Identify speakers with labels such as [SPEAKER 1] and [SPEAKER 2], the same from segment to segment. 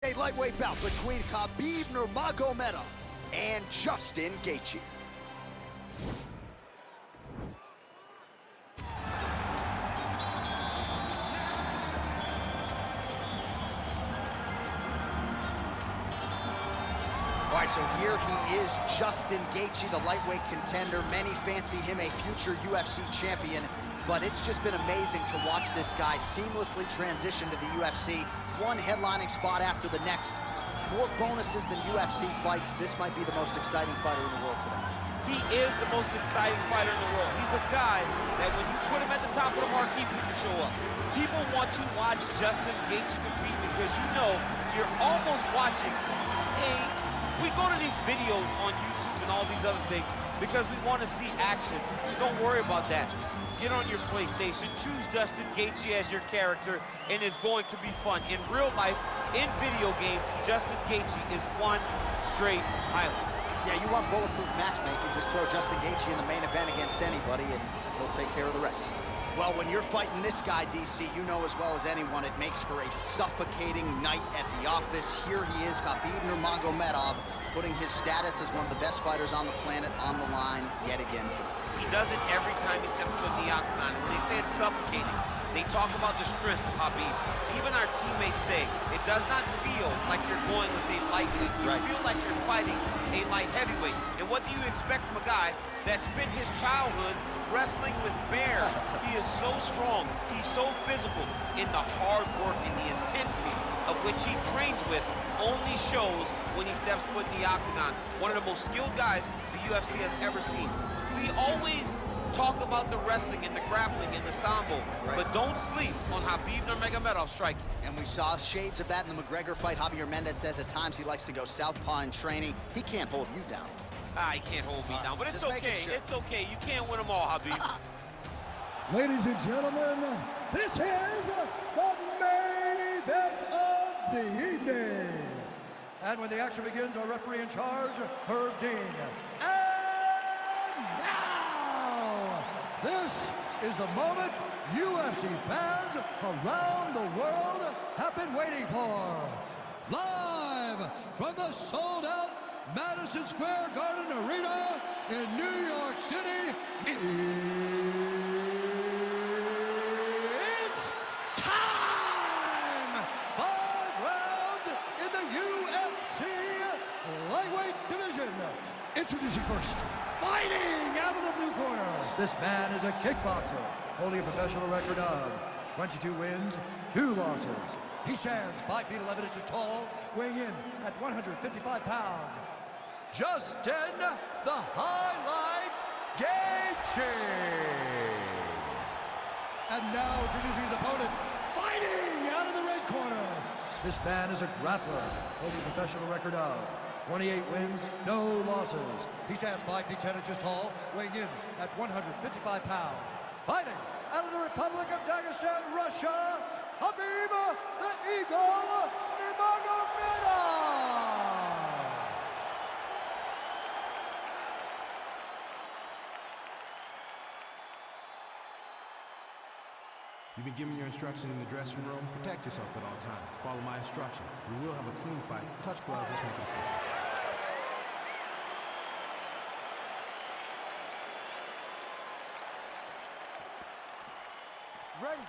[SPEAKER 1] A lightweight bout between Khabib Nurmagomedov and Justin Gaethje. All right, so here he is, Justin Gaethje, the lightweight contender. Many fancy him a future UFC champion, but it's just been amazing to watch this guy seamlessly transition to the UFC. One headlining spot after the next. More bonuses than UFC fights. This might be the most exciting fighter in the world today.
[SPEAKER 2] He is the most exciting fighter in the world. He's a guy that when you put him at the top of the marquee, people show up. People want to watch Justin Gaethje compete because you know you're almost watching we go to these videos on YouTube and all these other things because we want to see action. Don't worry about that. Get on your PlayStation, choose Justin Gaethje as your character, and it's going to be fun. In real life, in video games, Justin Gaethje is one straight highlight.
[SPEAKER 1] Yeah, you want bulletproof matchmaking, just throw Justin Gaethje in the main event against anybody and he'll take care of the rest. Well, when you're fighting this guy, DC, you know as well as anyone, it makes for a suffocating night at the office. Here he is, Khabib Nurmagomedov, putting his status as one of the best fighters on the planet on the line yet again tonight.
[SPEAKER 2] He does it every time he steps foot in the octagon. When they say it's suffocating, they talk about the strength of Khabib. Even our teammates say it does not feel like you're going with a lightweight. You feel like you're fighting a light heavyweight. And what do you expect from a guy that spent his childhood wrestling with bears? He is so strong, he's so physical, and the hard work and the intensity of which he trains with only shows when he steps foot in the octagon. One of the most skilled guys the UFC has ever seen. We always talk about the wrestling and the grappling and the sambo, but don't sleep on Khabib Nurmagomedov's striking. And we saw shades of that in the McGregor fight. Javier Mendez says at times he likes to go southpaw in training. He can't hold you down. He can't hold me down, but it's okay. Sure. It's okay. You can't win them all, Khabib.
[SPEAKER 3] Ladies and gentlemen, this is the main event of the evening. And when the action begins, our referee in charge, Herb Dean. And now, this is the moment UFC fans around the world have been waiting for. Live from the sold-out Madison Square Garden Arena in New York City, it's time! 5 rounds in the UFC lightweight division. Introducing first, fighting out of the blue corner. This man is a kickboxer, holding a professional record of 22 wins, 2 losses. He stands 5 feet 11 inches tall, weighing in at 155 pounds. Justin, the Highlight Gaethje. And now introducing his opponent, fighting out of the red corner. This man is a grappler, holding a professional record of 28 wins, no losses. He stands 5 feet 10 inches tall, weighing in at 155 pounds. Fighting out of the Republic of Dagestan, Russia, Khabib the Eagle Nurmagomedov.
[SPEAKER 4] You've been given your instructions in the dressing room. Protect yourself at all times. Follow my instructions. We will have a clean fight. Touch gloves, let's make it fair.
[SPEAKER 3] Ready.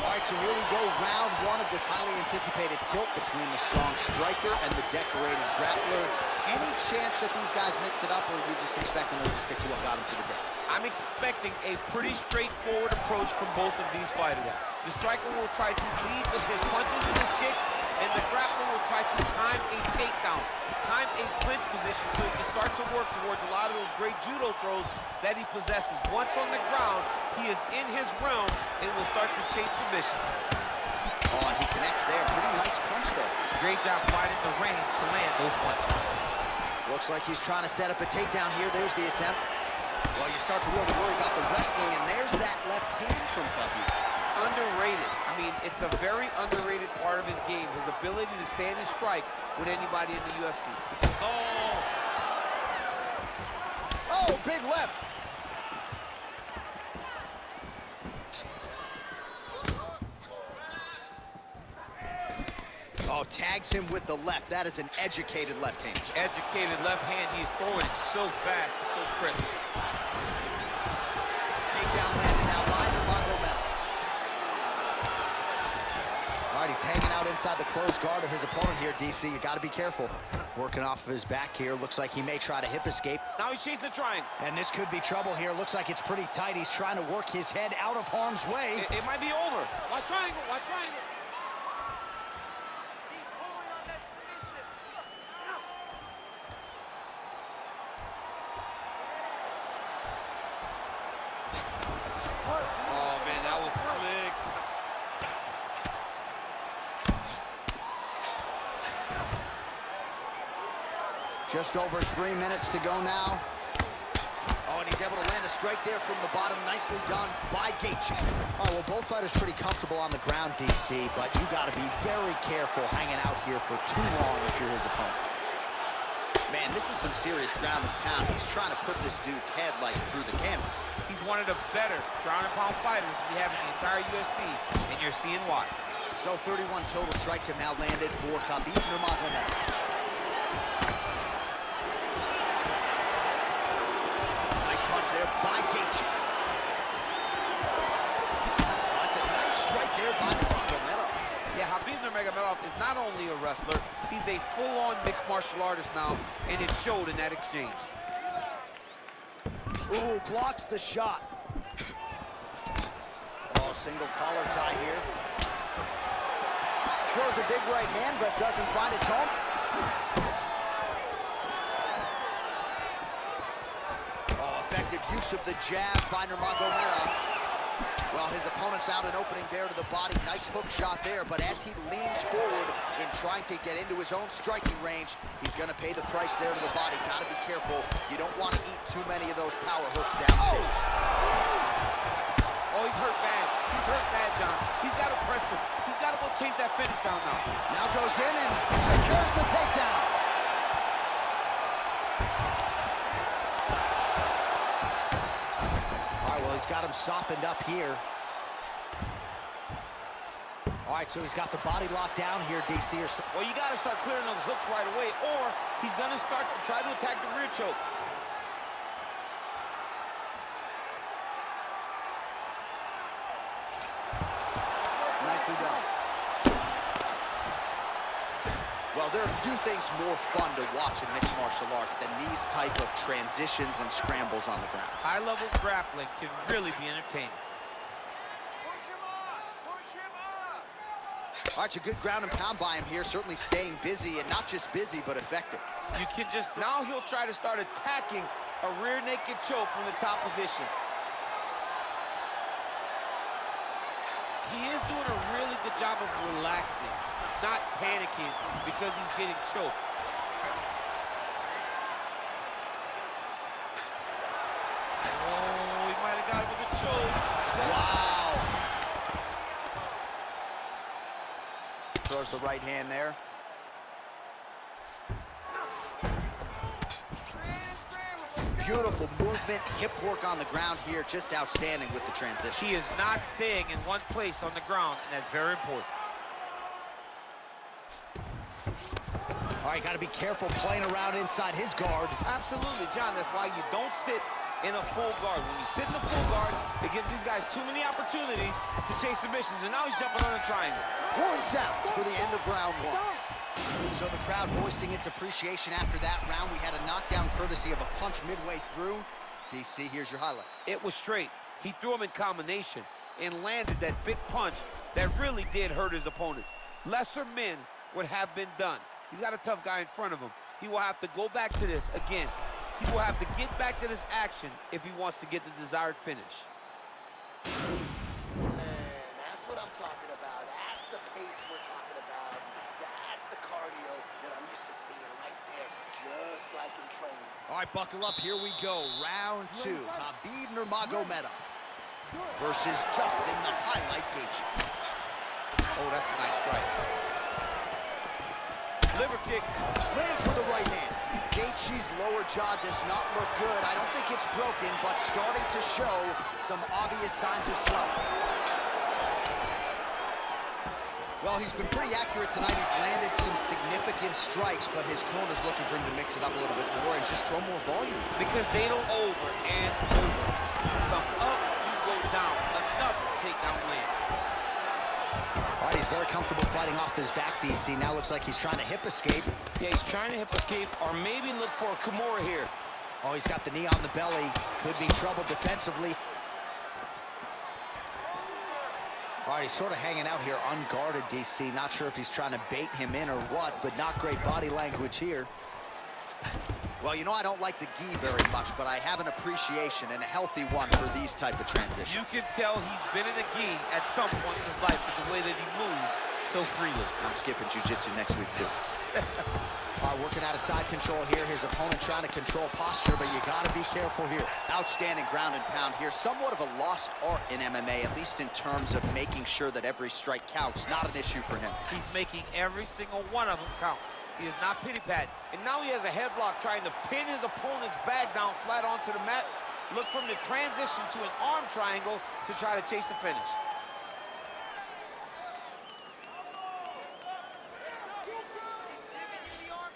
[SPEAKER 1] All right, so here we go, round 1 of this highly anticipated tilt between the strong striker and the decorated grappler. Any chance that these guys mix it up, or are you just expecting them to stick to what got them to the dance?
[SPEAKER 2] I'm expecting a pretty straightforward approach from both of these fighters. The striker will try to lead with his punches and his kicks, and the grappler will try to time a takedown, time a clinch position so he can start to work towards a lot of those great judo throws that he possesses. Once on the ground, he is in his realm and will start to chase submissions.
[SPEAKER 1] Oh, and he connects there. Pretty nice punch there.
[SPEAKER 2] Great job finding the range to land those punches.
[SPEAKER 1] Looks like he's trying to set up a takedown here. There's the attempt. Well, you start to really worry about the wrestling, and there's that left hand from Khabib.
[SPEAKER 2] Underrated. I mean, it's a very underrated part of his game, his ability to stand and strike with anybody in the UFC. Oh!
[SPEAKER 1] Oh, Oh, big left. Oh, tags him with the left. That is an educated left hand.
[SPEAKER 2] Educated left hand. He's throwing it so fast, so crisp.
[SPEAKER 1] Takedown landed now by Nurmagomedov. All right, he's hanging out inside the closed guard of his opponent here, DC. You got to be careful. Working off of his back here. Looks like he may try to hip escape.
[SPEAKER 2] Now he's chasing the triangle.
[SPEAKER 1] And this could be trouble here. Looks like it's pretty tight. He's trying to work his head out of harm's way.
[SPEAKER 2] It might be over. Watch triangle. Watch triangle. He's pulling on that submission. Oh, man, that was slick.
[SPEAKER 1] Just over 3 minutes to go now. Oh, and he's able to land a strike there from the bottom. Nicely done by Gaethje. All right, well, both fighters pretty comfortable on the ground, DC, but you got to be very careful hanging out here for too long if you're his opponent. Man, this is some serious ground and pound. He's trying to put this dude's head, like, through the canvas.
[SPEAKER 2] He's one of the better ground and pound fighters we have in the entire UFC, and you're seeing why.
[SPEAKER 1] So 31 total strikes have now landed for Khabib Nurmagomedov. There by Gaethje. That's a nice strike there by Nurmagomedov.
[SPEAKER 2] Yeah, Khabib Nurmagomedov is not only a wrestler, he's a full-on mixed martial artist now, and it showed in that exchange.
[SPEAKER 1] Ooh, blocks the shot. Oh, single collar tie here. Throws a big right hand, but doesn't find its home. Effective use of the jab by Nurmagomedov. Well, his opponent found an opening there to the body. Nice hook shot there, but as he leans forward in trying to get into his own striking range, he's going to pay the price there to the body. Got to be careful. You don't want to eat too many of those power hooks downstairs.
[SPEAKER 2] Oh, he's hurt bad. He's hurt bad, John. He's got to press him. He's got to go chase that finish down now.
[SPEAKER 1] Now goes in and secures the takedown. He's got him softened up here. All right, so he's got the body locked down here, DC.
[SPEAKER 2] Well, you got to start clearing those hooks right away, or he's going to start to try to attack the rear choke.
[SPEAKER 1] Nicely done. Well, there are a few things more fun to watch in mixed martial arts than these type of transitions and scrambles on the ground.
[SPEAKER 2] High-level grappling can really be entertaining.
[SPEAKER 5] Push him off! Push him off!
[SPEAKER 1] All right, so good ground and pound by him here, certainly staying busy, and not just busy, but effective.
[SPEAKER 2] You can just, now he'll try to start attacking a rear naked choke from the top position. He is doing a really good job of relaxing, not panicking because he's getting choked. Oh, he might have got it with a choke.
[SPEAKER 1] Wow. Throws the right hand there. Beautiful movement, hip work on the ground here, just outstanding with the transition.
[SPEAKER 2] He is not staying in one place on the ground, and that's very important.
[SPEAKER 1] All right, got to be careful playing around inside his guard.
[SPEAKER 2] Absolutely, John. That's why you don't sit in a full guard. When you sit in the full guard, it gives these guys too many opportunities to chase submissions, and now he's jumping on a triangle.
[SPEAKER 1] Horn sounds for the end of round one. So the crowd voicing its appreciation after that round. We had a knockdown courtesy of a punch midway through. DC, here's your highlight.
[SPEAKER 2] It was straight. He threw him in combination and landed that big punch that really did hurt his opponent. Lesser men would have been done. He's got a tough guy in front of him. He will have to go back to this again. He will have to get back to this action if he wants to get the desired finish.
[SPEAKER 5] Man, that's what I'm talking about. That's the pace we're talking about. That's the cardio that I'm used to seeing right there, just like in training.
[SPEAKER 1] All right, buckle up. Here we go. Round two. Khabib Nurmagomedov versus Justin, the highlight Gaethje.
[SPEAKER 2] Oh, that's a nice strike. liver kick.
[SPEAKER 1] Lands with the right hand. Gaethje's lower jaw does not look good. I don't think it's broken, but starting to show some obvious signs of swelling. Well, he's been pretty accurate tonight. He's landed some significant strikes, but his corner's looking for him to mix it up a little bit more and just throw more volume.
[SPEAKER 2] Because they don't over and over. You come up, you go down. Another takedown land.
[SPEAKER 1] All right, he's very comfortable fighting off his back, DC. Now looks like he's trying to hip escape.
[SPEAKER 6] Yeah, he's trying to hip escape or maybe look for a Kimura here.
[SPEAKER 1] Oh, he's got the knee on the belly. Could be trouble defensively. All right, he's sort of hanging out here unguarded, DC. Not sure if he's trying to bait him in or what, but not great body language here. Well, you know, I don't like the gi very much, but I have an appreciation and a healthy one for these type of transitions.
[SPEAKER 2] You can tell he's been in a gi at some point in his life with the way that he moves so freely.
[SPEAKER 1] I'm skipping jiu-jitsu next week, too. All right, working out of side control here. His opponent trying to control posture, but you got to be careful here. Outstanding ground and pound here. Somewhat of a lost art in MMA, at least in terms of making sure that every strike counts. Not an issue for him.
[SPEAKER 2] He's making every single one of them count. He is not pity-pat. And now he has a headlock trying to pin his opponent's back down flat onto the mat. Look from the transition to an arm triangle to try to chase the finish.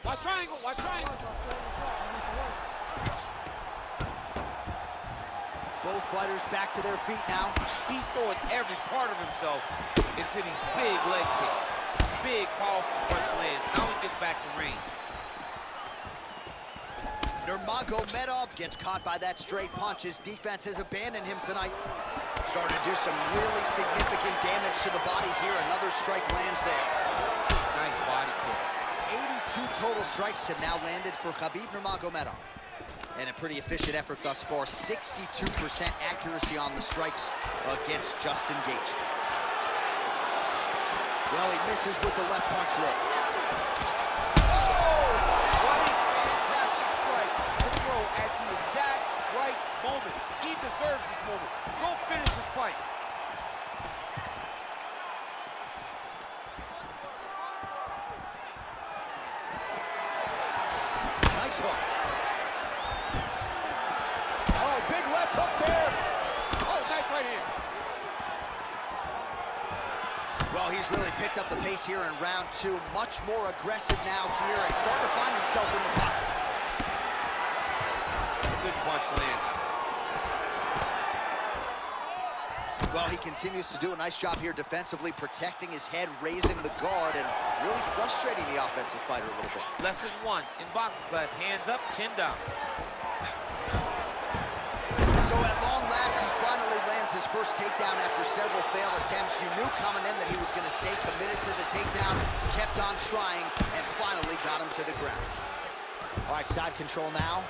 [SPEAKER 2] Watch triangle, watch triangle.
[SPEAKER 1] Both fighters back to their feet now.
[SPEAKER 2] He's throwing every part of himself into these big leg kicks. Big, powerful punch lands. Now he gets back to range.
[SPEAKER 1] Nurmagomedov gets caught by that straight punch. His defense has abandoned him tonight. Starting to do some really significant damage to the body here. Another strike lands there.
[SPEAKER 2] Nice body kick.
[SPEAKER 1] 82 total strikes have now landed for Khabib Nurmagomedov. And a pretty efficient effort thus far. 62% accuracy on the strikes against Justin Gaethje. Well, he misses with the left punch there.
[SPEAKER 2] Oh! What a fantastic strike to throw at the exact right moment. He deserves this moment. Go finish this fight.
[SPEAKER 1] Nice hook. Oh, big left hook there.
[SPEAKER 2] Oh, nice right hand.
[SPEAKER 1] Well, he's really picked up the pace here in round two. Much more aggressive now here and starting to find himself in the pocket.
[SPEAKER 2] Good punch lands.
[SPEAKER 1] Well, he continues to do a nice job here defensively, protecting his head, raising the guard, and really frustrating the offensive fighter a little bit.
[SPEAKER 2] Lesson one in boxing class, hands up, chin down.
[SPEAKER 1] So at long last, he finally lands his first takedown after several failed attempts. You knew coming in that he was going to stay committed to the takedown, kept on trying, and finally got him to the ground. All right, side control now.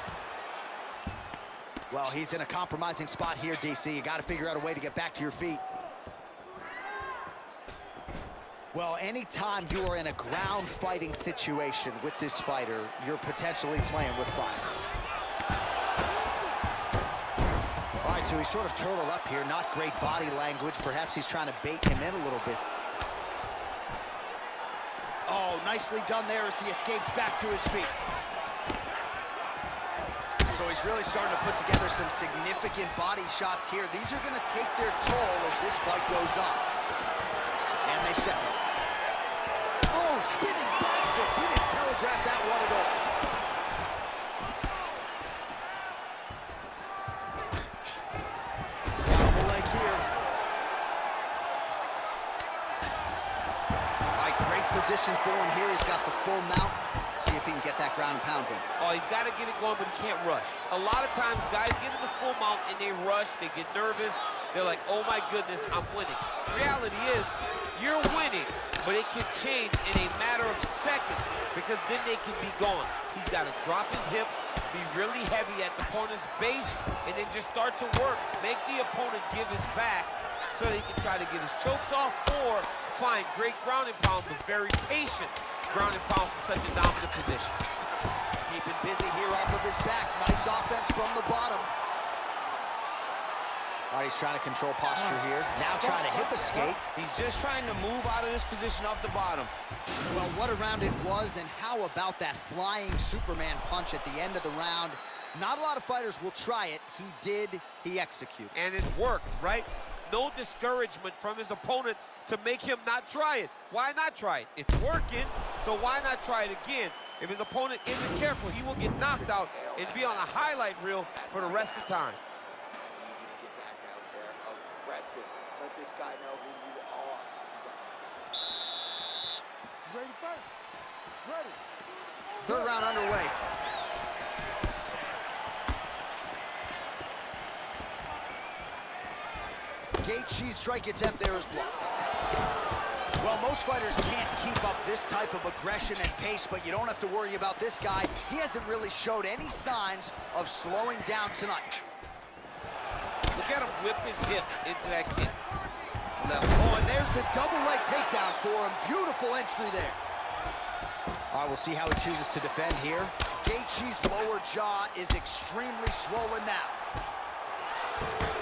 [SPEAKER 1] Well, he's in a compromising spot here, DC. You got to figure out a way to get back to your feet. Well, anytime you are in a ground fighting situation with this fighter, you're potentially playing with fire. All right, so he's sort of turtled up here. Not great body language. Perhaps he's trying to bait him in a little bit. Oh, nicely done there as he escapes back to his feet. So he's really starting to put together some significant body shots here. These are going to take their toll as this fight goes on. And they separate. Oh, spinning back fist. He didn't telegraph that one at all. Down the leg here. All right, great position for him here. He's got the full mount. See if he can get that ground and pound going.
[SPEAKER 2] Oh, he's got to get it going, but he can't rush. A lot of times, guys get in the full mount and they rush, they get nervous. They're like, oh my goodness, I'm winning. Reality is, you're winning, but it can change in a matter of seconds because then they can be gone. He's got to drop his hips, be really heavy at the opponent's base, and then just start to work. Make the opponent give his back so that he can try to get his chokes off or find great ground and pound, but very patient ground and pound from such a dominant position.
[SPEAKER 1] Keeping busy here off of his back. Nice offense from the bottom. All right, he's trying to control posture here. Now trying to hip escape.
[SPEAKER 6] He's just trying to move out of this position off the bottom.
[SPEAKER 1] Well, what a round it was, and how about that flying Superman punch at the end of the round? Not a lot of fighters will try it. He did, he executed.
[SPEAKER 2] And it worked, right? No discouragement from his opponent to make him not try it. Why not try it? It's working, so why not try it again? If his opponent isn't careful, he will get knocked out and be on a highlight reel for the rest of the time.
[SPEAKER 7] Get back out there, aggressive. Let this guy know who you are.
[SPEAKER 3] Ready to fight? Ready.
[SPEAKER 1] Third round underway. Gaethje's strike attempt there is blocked. Well, most fighters can't keep up this type of aggression and pace, but you don't have to worry about this guy. He hasn't really showed any signs of slowing down tonight.
[SPEAKER 2] Look at him whip his hip into that kick. Level.
[SPEAKER 1] Oh, and there's the double leg takedown for him. Beautiful entry there. All right, we'll see how he chooses to defend here. Gaethje's lower jaw is extremely swollen now.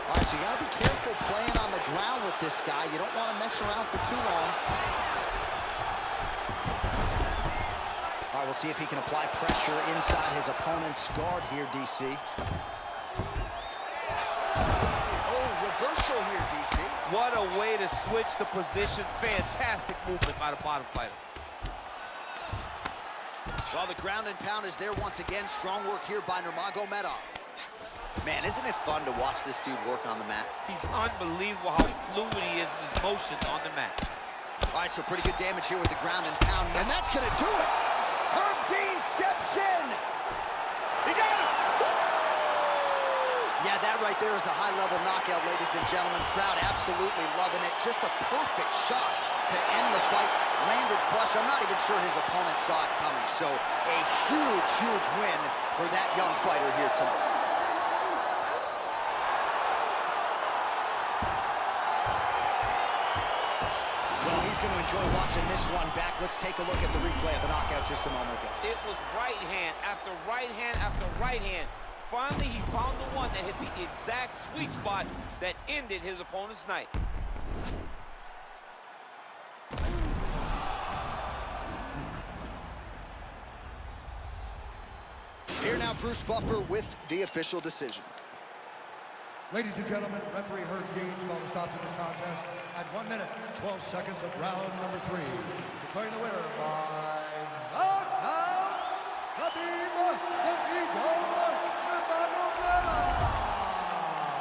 [SPEAKER 1] All right, so you gotta be careful playing on the ground with this guy. You don't want to mess around for too long. All right, we'll see if he can apply pressure inside his opponent's guard here, DC. Oh, reversal here, DC.
[SPEAKER 2] What a way to switch the position. Fantastic movement by the bottom fighter.
[SPEAKER 1] Well, the ground and pound is there once again. Strong work here by Nurmagomedov. Man, isn't it fun to watch this dude work on the mat?
[SPEAKER 2] He's unbelievable how fluid he is in his motions on the mat.
[SPEAKER 1] All right, so pretty good damage here with the ground and pound. And that's going to do it. Herb Dean steps in.
[SPEAKER 2] He got him!
[SPEAKER 1] Yeah, that right there is a high-level knockout, ladies and gentlemen. Crowd absolutely loving it. Just a perfect shot to end the fight. Landed flush. I'm not even sure his opponent saw it coming. So a huge, huge win for that young fighter here tonight. Well, he's going to enjoy watching this one back. Let's take a look at the replay of the knockout just a moment ago.
[SPEAKER 2] It was right hand after right hand after right hand. Finally, he found the one that hit the exact sweet spot that ended his opponent's night.
[SPEAKER 1] Here now, Bruce Buffer with the official decision.
[SPEAKER 3] Ladies and gentlemen, referee Herb Dean called a stop to this contest at 1 minute, 12 seconds of round number 3. Declaring the winner by knockout, Khabib, the Eagle, Nurmagomedov.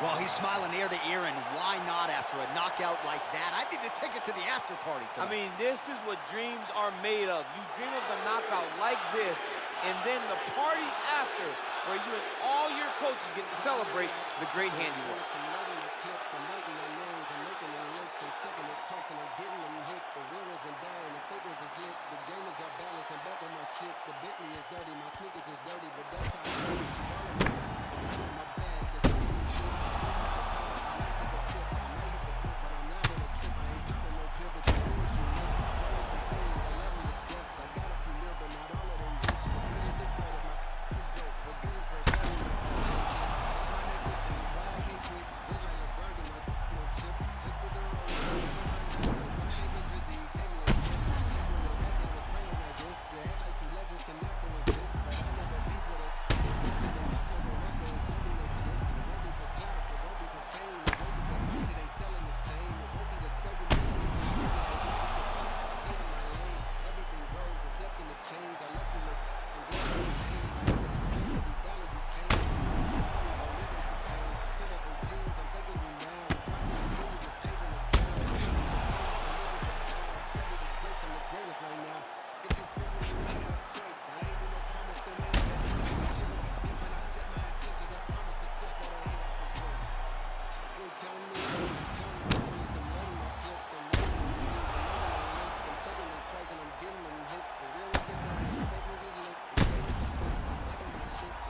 [SPEAKER 1] Well, he's smiling ear to ear, and why not after a knockout like that? I need to take it to the after party tonight.
[SPEAKER 2] I mean, this is what dreams are made of. You dream of the knockout like this, and then the party after, where you and all your coaches get to celebrate the great handiwork.
[SPEAKER 7] The Bentley is dirty, my sneakers is dirty, but that's how I do it.